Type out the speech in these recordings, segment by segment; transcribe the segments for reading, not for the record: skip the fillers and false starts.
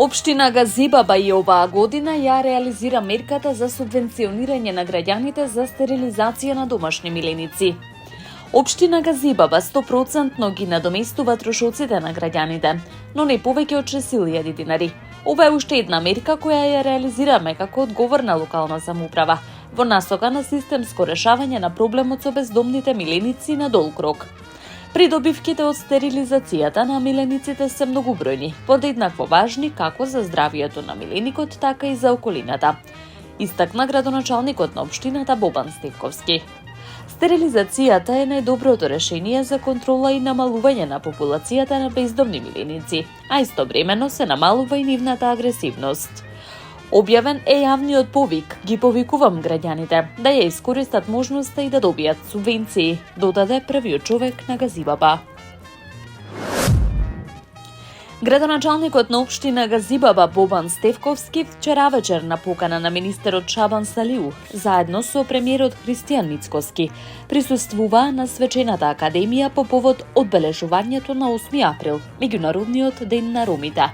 Општина Газибаба и оваа година ја реализира мерката за субвенционирање на граѓаните за стерилизација на домашни миленици. Општина Газибаба 100% ги надоместува трошоците на граѓаните, но не повеќе од 6.000 динари. Ова е уште една мерка која ја реализираме како одговорна локална самоуправа во насока на системско решавање на проблемот со бездомните миленици на долг рок. Придобивките од стерилизацијата на милениците се многубројни, подеднакво важни како за здравието на миленикот, така и за околината, истакна градоначалникот на општината Бобан Стевковски. Стерилизацијата е најдоброто решение за контрола и намалување на популацијата на бездомни миленици, а истовремено се намалува и нивната агресивност. Објавен е јавниот повик, ги повикувам граѓаните да ја искористат можноста и да добијат субвенции, додаде првиот човек на Газибаба. Градоначалникот на општина Газибаба Бобан Стевковски вчера вечер на покана на министерот Шабан Салиу, заедно со премиерот Христијан Мицкоски, присуствуваа на свечената академија по повод одбележувањето на 8 април, меѓународниот ден на ромите.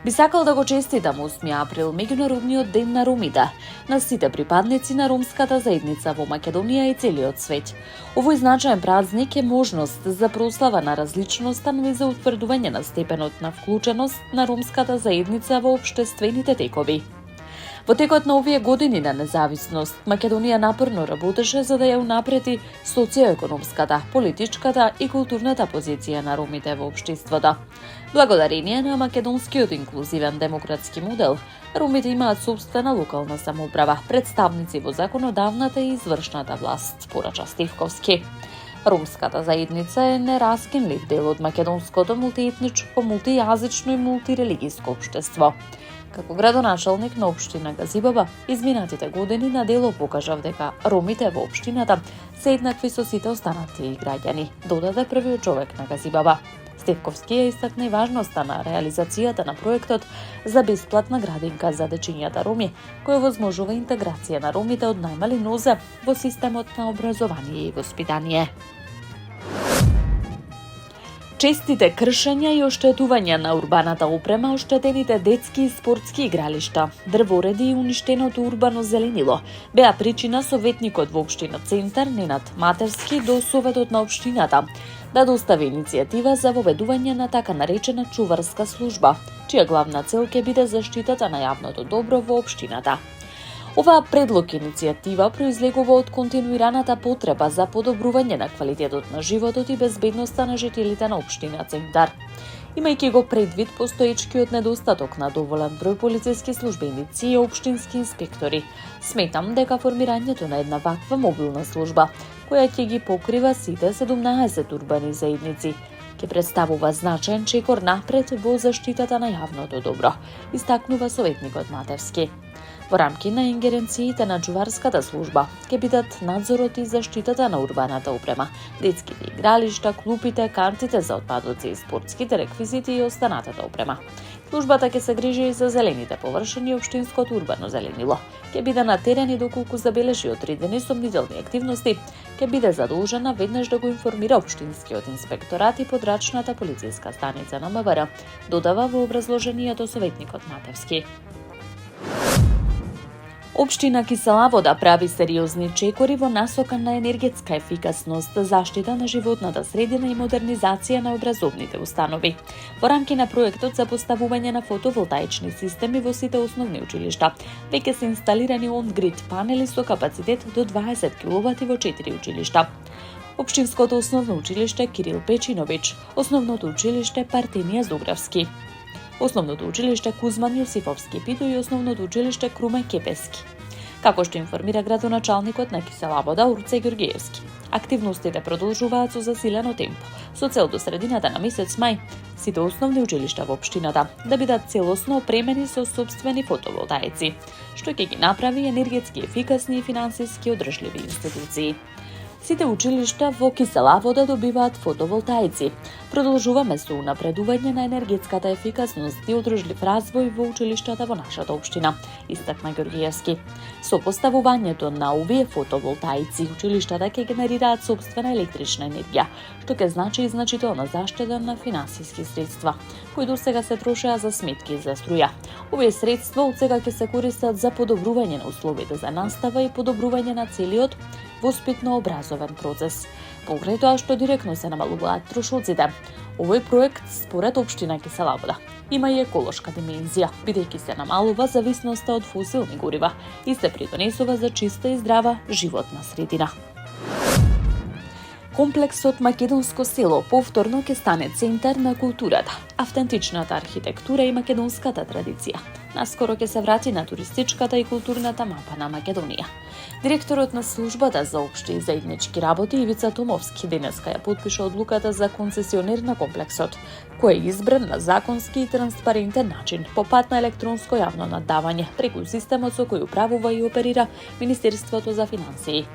Би сакал да го честитам 8 април, меѓународниот ден на ромите, на сите припадници на ромската заедница во Македонија и целиот свет. Овој значаен празник е можност за прослава на различноста, но и за утврдување на степенот на вклученост на ромската заедница во општествените текови. Во текот на овие години на независност, Македонија напорно работеше за да ја унапреди социоекономската, политичката и културната позиција на ромите во општеството. Благодарение на македонскиот инклузивен демократски модел, ромите имаат сопствена локална самоуправа, представници во законодавната и извршната власт, порача Стевковски. Ромската заедница е нераскинлив дел од македонското мултиетничко, мултијазично и мултирелигиско општество. Како градоначалник на општина Газибаба, изминатите години на дело покажав дека ромите во општината се еднакви со сите останати граѓани, додаде првиот човек на Газибаба. Стевковски ја истакна и важноста на реализацијата на проектот за бесплатна градинка за дечињата роми, кој возможува интеграција на ромите од најмали нозе во системот на образование и воспитание. Честите кршења и оштетувања на урбаната опрема, оштетените детски и спортски игралишта, дрвореди и уништеното урбано зеленило беа причина советникот во општина Центар Ненад Матерски до Советот на општината да достави иницијатива за воведување на така наречена чуварска служба, чија главна цел ќе биде заштитата на јавното добро во општината. Оваа предлог иницијатива произлегува од континуираната потреба за подобрување на квалитетот на животот и безбедноста на жителите на општина Центар. Имајќи го предвид постоечкиот недостаток на доволен број полициски службеници и општински инспектори, сметам дека формирањето на една ваква мобилна служба, која ќе ги покрива сите 17 урбани заедници, ќе представува значаен чекор напред во заштитата на јавното добро, истакнува советникот Матерски. Во рамки на ингеренциите на чуварската служба ќе бидат надзорот и заштитата на урбаната опрема, детските игралишта, клупите, картите за отпадоци и спортските реквизити и останатата опрема. Службата ќе се грижи и за зелените површини и општинското урбано зеленило. Ќе биде на терен и доколку забележи отредени сомнителни активности, ќе биде задолжена веднаш да го информира општинскиот инспекторат и подрачната полициска станица на МВР, додава во образложението советникот Матерски. Општина Кисела Вода прави сериозни чекори во насока на енергетска ефикасност, заштита на животната средина и модернизација на образовните установи. Во рамки на проектот за поставување на фотоволтаични системи во сите основни училишта, веќе се инсталирани он-грид панели со капацитет до 20 киловати во 4 училишта. Општинското основно училиште Кирил Печиновиќ, основното училиште Партенија Зографски, основното училиште Кузман Јосифовски Пито и основното училиште Круме Кепески. Како што информира градоначалникот на Кисела Вода Урце Ѓорѓиевски, активностите продолжуваат со засилено темпо, со цел до средината на месец мај сите основни училишта во општината да бидат целосно опремени со сопствени фотоволтаици, што ќе ги направи енергетски ефикасни и финансиски одржливи институции. Сите училишта во Киселавода добиваат фотоволтаици. Продолжуваме со унапредување на енергетската ефикасност и одржлив развој во училиштата во нашата општина, истакна Ѓорѓиевски. Со поставувањето на овие фотоволтаици, училиштата ќе генерираат сопствена електрична енергија, што ќе значи и значителна заштеда на финансиски средства, кои досега се трошеа за сметки за струја. Овие средства отсега ќе се користат за подобрување на условите за настава и подобрување на целиот воспитно-образовен процес. Покрај тоа што директно се намалуваат трошоците, овој проект според општина Киселавода има и еколошка димензија, бидејќи се намалува зависноста од фосилни горива и се придонесува за чиста и здрава животна средина. Комплексот Македонско село повторно ќе стане центар на културата, автентичната архитектура и македонската традиција. Наскоро ќе се врати на туристичката и културната мапа на Македонија. Директорот на службата за општи и заеднички работи Ивица Томовски денеска ја подпиша одлуката за концесионер на комплексот, кој е избран на законски и транспарентен начин по пат на електронско јавно наддавање преку системот со кој управува и оперира Министерството за финансии.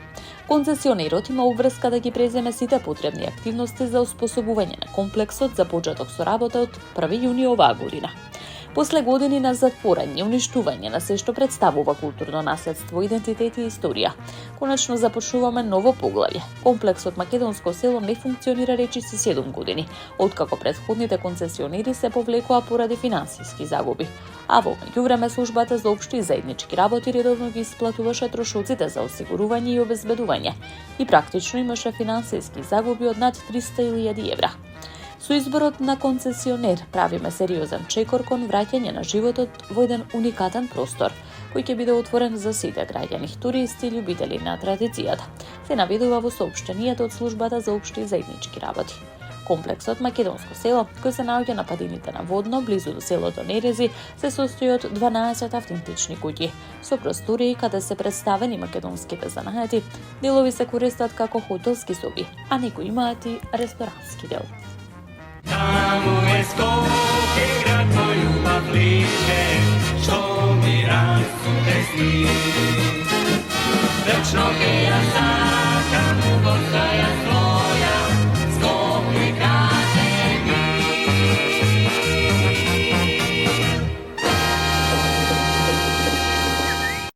Концесионерот има обврска да ги преземе сите потребни активности за оспособување на комплексот за почеток со работа од 1 јуни оваа година. После години на затворање и уништување на се што представува културно наследство, идентитет и историја, конечно започнуваме ново поглавје. Комплексот Македонско село не функционира речиси 7 години, откако претходните концесионери се повлекоа поради финансиски загуби. А во меѓувреме службата за општи и заеднички работи редовно ги исплатуваше трошоците за осигурување и обезбедување и практично имаше финансиски загуби од над 300.000 евра. Со изборот на концесионер правиме сериозен чекор кон враќање на животот во еден уникатен простор, кој ќе биде отворен за сите граѓани, туристи и љубители на традицијата, се наведува во соопштенијата од службата за општи и заеднички работи. Комплексот Македонско село, кој се наоѓа на падините на Водно, близу до селото Нерези, се состои од 12 автентични куќи, со простории каде се представени македонските занаати, делови се користат како хотелски соби, а некои имаат и ресторански дел. Таму е Скопје, град мој љубав лише, што ми расуте сни. Вечно ке ја сакам во